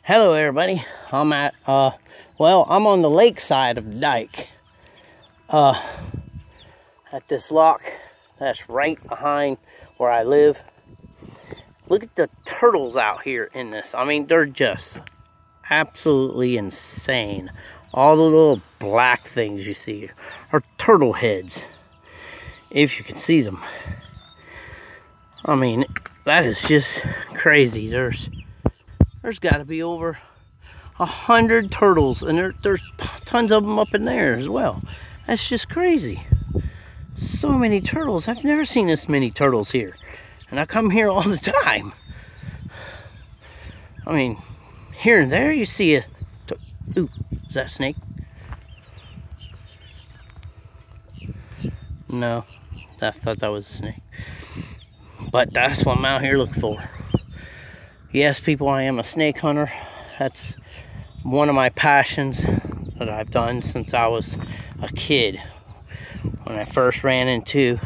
Hello everybody, I'm at, I'm on the lake side of the dike, at this lock that's right behind where I live. Look at the turtles out here in this. I mean, they're just absolutely insane. All the little black things you see are turtle heads, if you can see them. I mean, that is just crazy. There's got to be over 100 turtles, and there's tons of them up in there as well. That's just crazy. So many turtles. I've never seen this many turtles here, and I come here all the time. I mean, here and there you see a... Ooh, is that a snake? No, I thought that was a snake. But that's what I'm out here looking for. Yes, people, I am a snake hunter. That's one of my passions that I've done since I was a kid. When I first ran into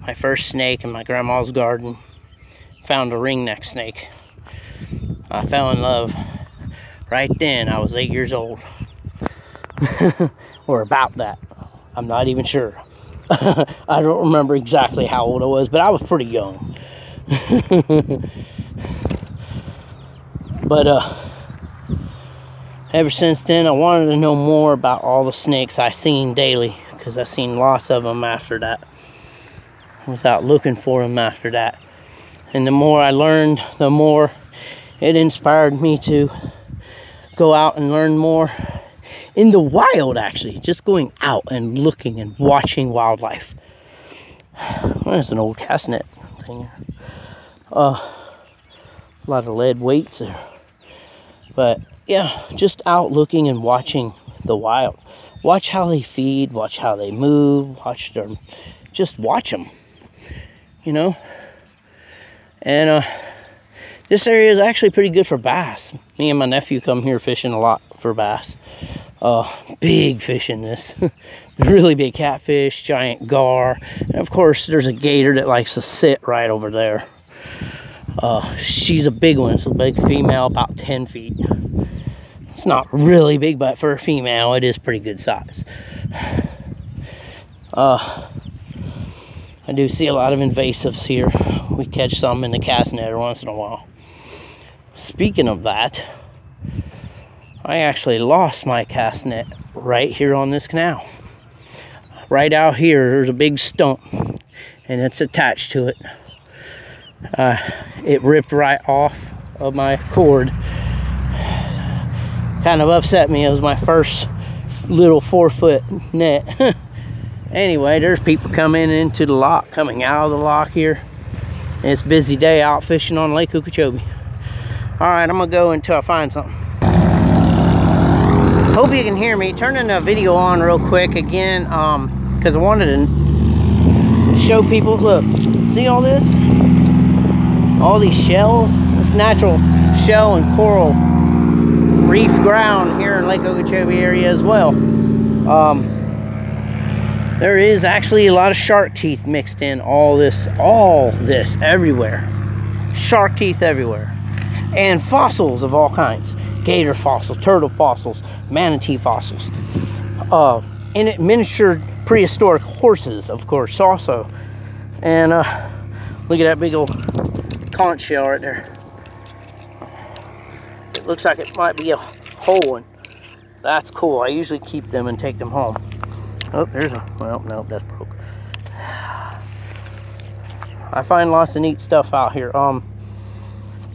my first snake in my grandma's garden, found a ringneck snake. I fell in love right then. I was 8 years old. Or about that. I'm not even sure. I don't remember exactly how old I was, but I was pretty young. But ever since then, I wanted to know more about all the snakes I seen daily, because I seen lots of them after that. I was out looking for them after that. And the more I learned, the more it inspired me to go out and learn more in the wild, actually. Just going out and looking and watching wildlife. Well, there's an old cast net thing. A lot of lead weights there. But yeah, just out looking and watching the wild. Watch how they feed, watch how they move, just watch them, you know. And this area is actually pretty good for bass. Me and my nephew come here fishing a lot for bass. Big fish in this. Really big catfish, giant gar, and of course there's a gator that likes to sit right over there. She's a big one. It's a big female, about 10 feet. It's not really big, but for a female, it is pretty good size. I do see a lot of invasives here. We catch some in the cast net every once in a while. Speaking of that, I actually lost my cast net right here on this canal. Right out here, there's a big stump, and it's attached to it. It ripped right off of my cord. Kind of upset me. It was my first little 4-foot net. Anyway, there's people coming into the lock, coming out of the lock here. It's a busy day out fishing on Lake Okeechobee. Alright, I'm gonna go until I find something. Hope you can hear me. Turning the video on real quick again, because I wanted to show people. Look, see all this? All these shells. It's natural shell and coral reef ground here in Lake Okeechobee area as well. There is actually a lot of shark teeth mixed in all this everywhere. Shark teeth everywhere. And fossils of all kinds. Gator fossils, turtle fossils, manatee fossils. And miniature prehistoric horses, of course, also. And look at that big old conch shell right there. It looks like it might be a whole one. That's cool. I usually keep them and take them home. Oh, there's a... Well, no, that's broke. I find lots of neat stuff out here.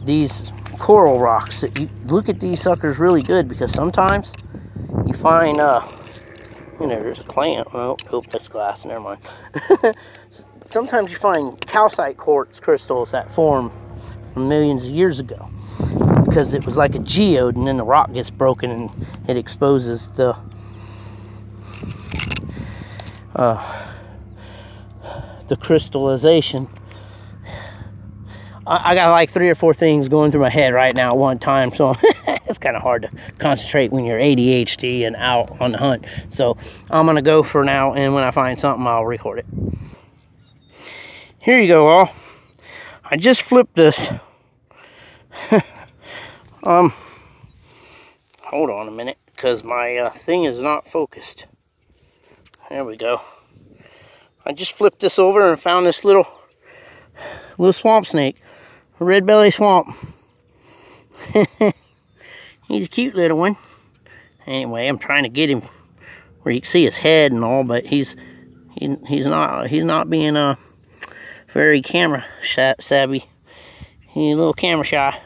These coral rocks. You look at these suckers really good, because sometimes you find... you know, there's a clam. Oh, that's glass. Never mind. Sometimes you find calcite quartz crystals that form from millions of years ago, because it was like a geode, and then the rock gets broken and it exposes the crystallization. I got like 3 or 4 things going through my head right now at one time, so it's kind of hard to concentrate when you're ADHD and out on the hunt. So I'm gonna go for now, and when I find something, I'll record it. Here you go, all. I just flipped this Hold on a minute, because my thing is not focused. There we go. I just flipped this over and found this little swamp snake. A red belly swamp. He's a cute little one. Anyway, I'm trying to get him where you can see his head and all, but he's not being very camera savvy. He's a little camera shy.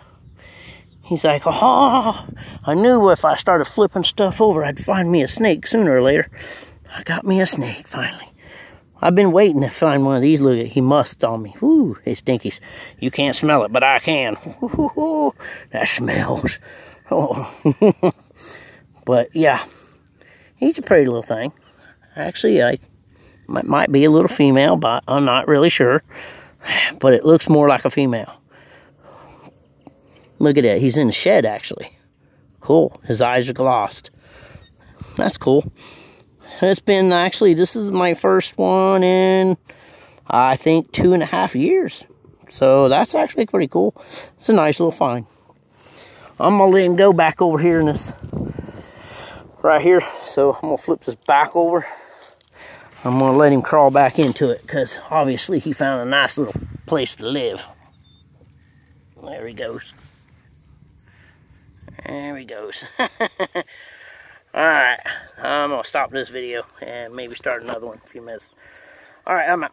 He's like, oh, I knew if I started flipping stuff over, I'd find me a snake sooner or later. I got me a snake finally. I've been waiting to find one of these. Look at, he musked on me. Whoo, it stinkies. You can't smell it, but I can. Ooh, that smells. Oh. But yeah, he's a pretty little thing. Actually, I might be a little female, but I'm not really sure. But it looks more like a female. Look at that. He's in the shed, actually. Cool. His eyes are glossed. That's cool. It's been, actually, this is my first one in, I think, 2.5 years. So that's actually pretty cool. It's a nice little find. I'm going to let him go back over here in this, right here. So I'm going to flip this back over. I'm going to let him crawl back into it, because obviously he found a nice little place to live. There he goes. There he goes. Alright, I'm going to stop this video and maybe start another one in a few minutes. Alright, I'm out.